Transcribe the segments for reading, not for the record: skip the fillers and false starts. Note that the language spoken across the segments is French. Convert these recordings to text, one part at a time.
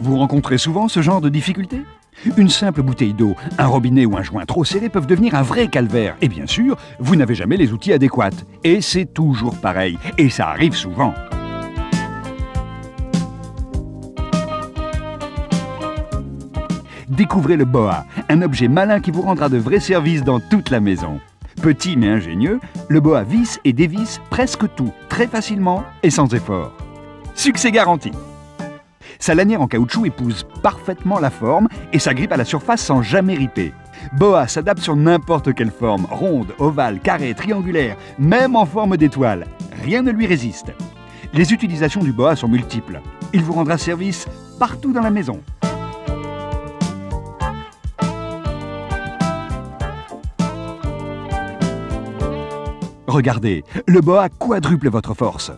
Vous rencontrez souvent ce genre de difficultés? Une simple bouteille d'eau, un robinet ou un joint trop serré peuvent devenir un vrai calvaire. Et bien sûr, vous n'avez jamais les outils adéquats. Et c'est toujours pareil. Et ça arrive souvent. Découvrez le boa, un objet malin qui vous rendra de vrais services dans toute la maison. Petit mais ingénieux, le boa visse et dévisse presque tout, très facilement et sans effort. Succès garanti! Sa lanière en caoutchouc épouse parfaitement la forme et s'agrippe à la surface sans jamais riper. Boa s'adapte sur n'importe quelle forme, ronde, ovale, carrée, triangulaire, même en forme d'étoile. Rien ne lui résiste. Les utilisations du boa sont multiples. Il vous rendra service partout dans la maison. Regardez, le boa quadruple votre force.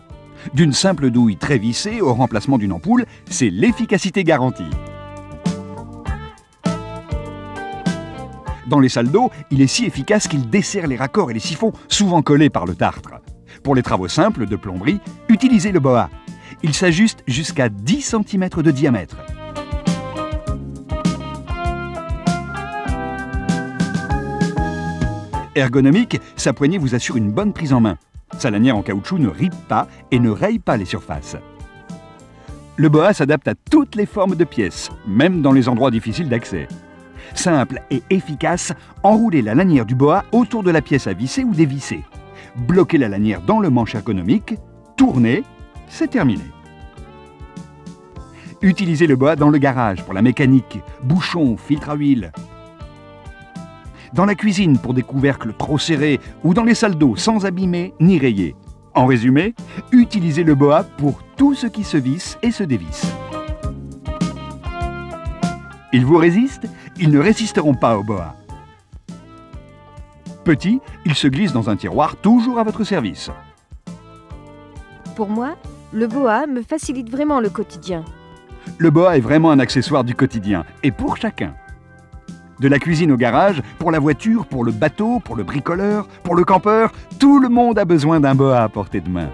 D'une simple douille très vissée au remplacement d'une ampoule, c'est l'efficacité garantie. Dans les salles d'eau, il est si efficace qu'il dessert les raccords et les siphons, souvent collés par le tartre. Pour les travaux simples de plomberie, utilisez le boa. Il s'ajuste jusqu'à 10 cm de diamètre. Ergonomique, sa poignée vous assure une bonne prise en main. Sa lanière en caoutchouc ne ripe pas et ne raye pas les surfaces. Le boa s'adapte à toutes les formes de pièces, même dans les endroits difficiles d'accès. Simple et efficace, enroulez la lanière du boa autour de la pièce à visser ou dévisser. Bloquez la lanière dans le manche ergonomique, tournez, c'est terminé. Utilisez le boa dans le garage pour la mécanique, bouchons, filtre à huile. Dans la cuisine pour des couvercles trop serrés ou dans les salles d'eau sans abîmer ni rayer. En résumé, utilisez le boa pour tout ce qui se visse et se dévisse. Ils vous résistent? Ils ne résisteront pas au boa. Petit, il se glisse dans un tiroir toujours à votre service. Pour moi, le boa me facilite vraiment le quotidien. Le boa est vraiment un accessoire du quotidien et pour chacun. De la cuisine au garage, pour la voiture, pour le bateau, pour le bricoleur, pour le campeur, tout le monde a besoin d'un boa à portée de main.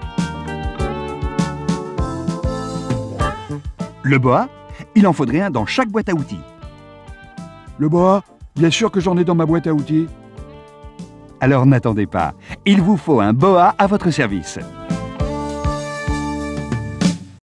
Le boa, il en faudrait un dans chaque boîte à outils. Le boa, bien sûr que j'en ai dans ma boîte à outils. Alors n'attendez pas, il vous faut un boa à votre service.